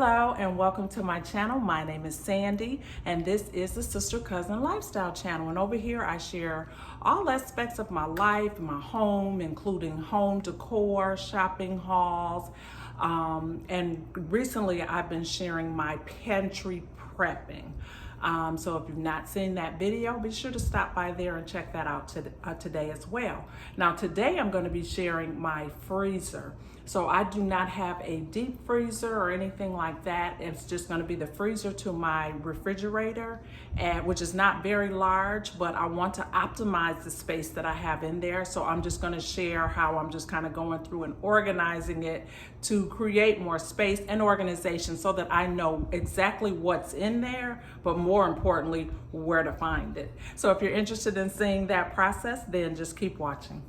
Hello and welcome to my channel. My name is Sandy and this is the Sister Cousin Lifestyle channel, and over here I share all aspects of my life, my home, including home decor, shopping hauls, and recently I've been sharing my pantry prepping. So if you've not seen that video, be sure to stop by there and check that out today as well. Now today I'm going to be sharing my freezer. So I do not have a deep freezer or anything like that. It's just going to be the freezer to my refrigerator, which is not very large, but I want to optimize the space that I have in there. So I'm just going to share how I'm just kind of going through and organizing it to create more space and organization so that I know exactly what's in there, but more importantly, where to find it. So if you're interested in seeing that process, then just keep watching.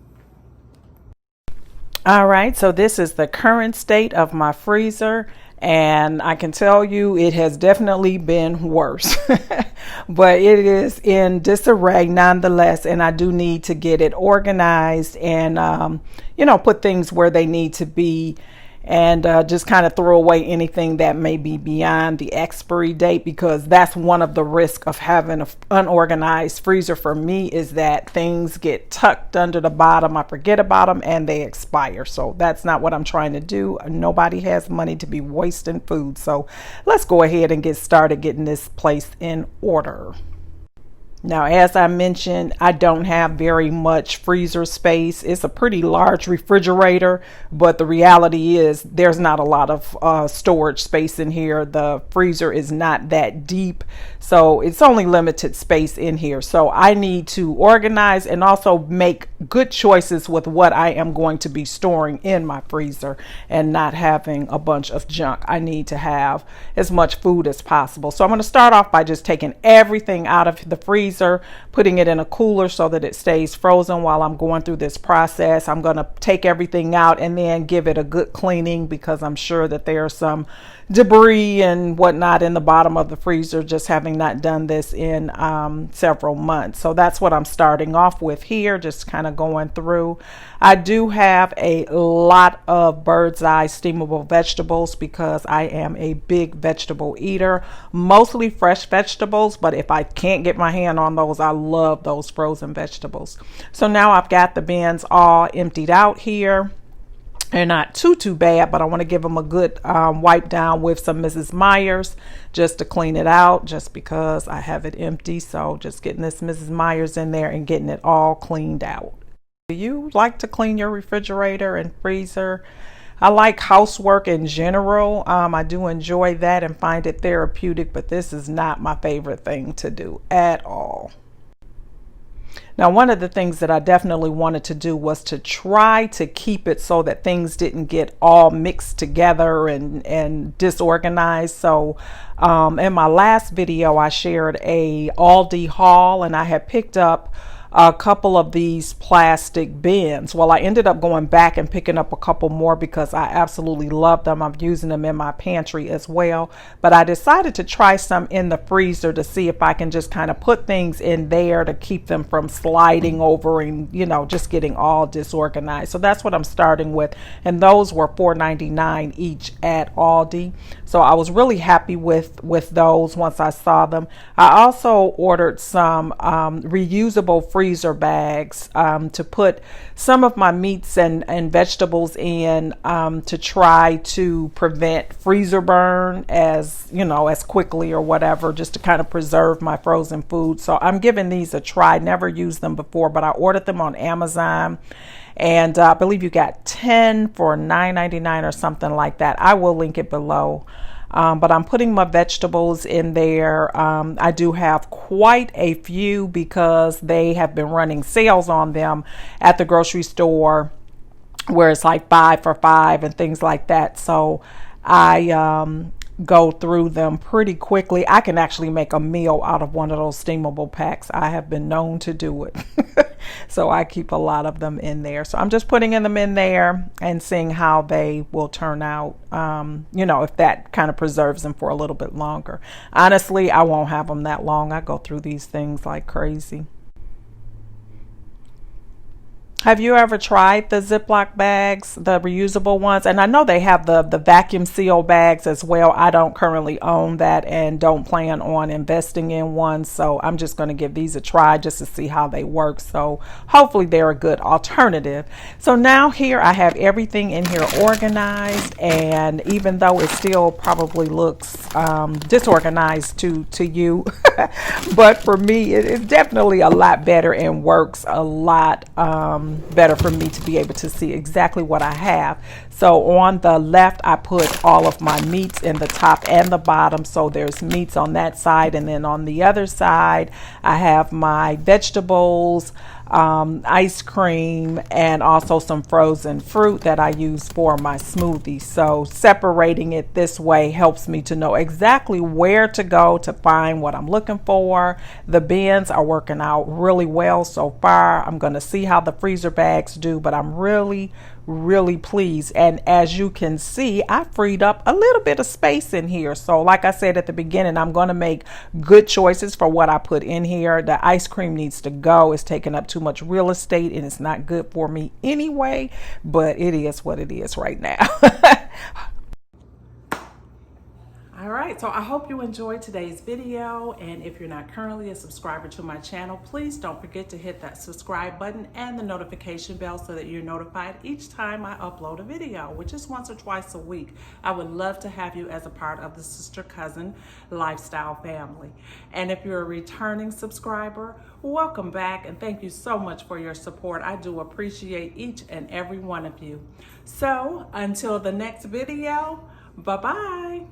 All right, so this is the current state of my freezer, and I can tell you it has definitely been worse, but it is in disarray nonetheless, and I do need to get it organized and, put things where they need to be, and just kind of throw away anything that may be beyond the expiry date, because that's one of the risks of having an unorganized freezer for me, is that things get tucked under the bottom, I forget about them, and they expire. So that's not what I'm trying to do. Nobody has money to be wasting food. So let's go ahead and get started getting this place in order. Now, as I mentioned, I don't have very much freezer space. It's a pretty large refrigerator, but the reality is there's not a lot of storage space in here. The freezer is not that deep, so it's only limited space in here. So I need to organize and also make good choices with what I am going to be storing in my freezer and not having a bunch of junk. I need to have as much food as possible. So I'm going to start off by just taking everything out of the freezer, putting it in a cooler so that it stays frozen while I'm going through this process. I'm going to take everything out and then give it a good cleaning, because I'm sure that there's some debris and whatnot in the bottom of the freezer, just having not done this in several months. So that's what I'm starting off with here, just kind of going through. I do have a lot of bird's eye steamable vegetables because I am a big vegetable eater, mostly fresh vegetables, but if I can't get my hand on those, I love those frozen vegetables. So now I've got the bins all emptied out here. They're not too bad, but I want to give them a good wipe down with some Mrs. Meyer's just to clean it out, just because I have it empty. So just getting this Mrs. Meyer's in there and getting it all cleaned out. Do you like to clean your refrigerator and freezer? I like housework in general. I do enjoy that and find it therapeutic, but this is not my favorite thing to do at all. Now, one of the things that I definitely wanted to do was to try to keep it so that things didn't get all mixed together and disorganized. So in my last video, I shared a Aldi haul, and I had picked up a couple of these plastic bins. Well, I ended up going back and picking up a couple more because I absolutely love them. I'm using them in my pantry as well, but I decided to try some in the freezer to see if I can just kind of put things in there to keep them from sliding over and, just getting all disorganized. So that's what I'm starting with, and those were $4.99 each at Aldi. So I was really happy with those once I saw them. I also ordered some reusable freezer bags to put some of my meats and vegetables in, to try to prevent freezer burn as quickly or whatever, just to kind of preserve my frozen food. So I'm giving these a try. Never used them before, but I ordered them on Amazon, and I believe you got 10 for $9.99 or something like that. I will link it below. But I'm putting my vegetables in there. I do have quite a few because they have been running sales on them at the grocery store, where it's like 5 for $5 and things like that. So I go through them pretty quickly. I can actually make a meal out of one of those steamable packs. I have been known to do it. So I keep a lot of them in there. So I'm just putting them in there and seeing how they will turn out, if that kind of preserves them for a little bit longer. Honestly, I won't have them that long. I go through these things like crazy. Have you ever tried the Ziploc bags, the reusable ones? And I know they have the vacuum seal bags as well. I don't currently own that and don't plan on investing in one. So I'm just going to give these a try just to see how they work. So hopefully they're a good alternative. So now here I have everything in here organized. And even though it still probably looks disorganized to you, but for me, it is definitely a lot better and works a lot better for me to be able to see exactly what I have. So on the left, I put all of my meats in the top and the bottom. So there's meats on that side. And then on the other side, I have my vegetables, ice cream, and also some frozen fruit that I use for my smoothie. So separating it this way helps me to know exactly where to go to find what I'm looking for. The bins are working out really well so far. I'm going to see how the freezer bags do, but I'm really pleased. And as you can see, I freed up a little bit of space in here. So like I said at the beginning, I'm going to make good choices for what I put in here. The ice cream needs to go. It's taking up too much real estate and it's not good for me anyway, but it is what it is right now. All right, so I hope you enjoyed today's video, and if you're not currently a subscriber to my channel, please don't forget to hit that subscribe button and the notification bell so that you're notified each time I upload a video, which is once or twice a week. I would love to have you as a part of the Sister Cousin Lifestyle family. And if you're a returning subscriber, welcome back, and thank you so much for your support. I do appreciate each and every one of you. So until the next video, bye-bye.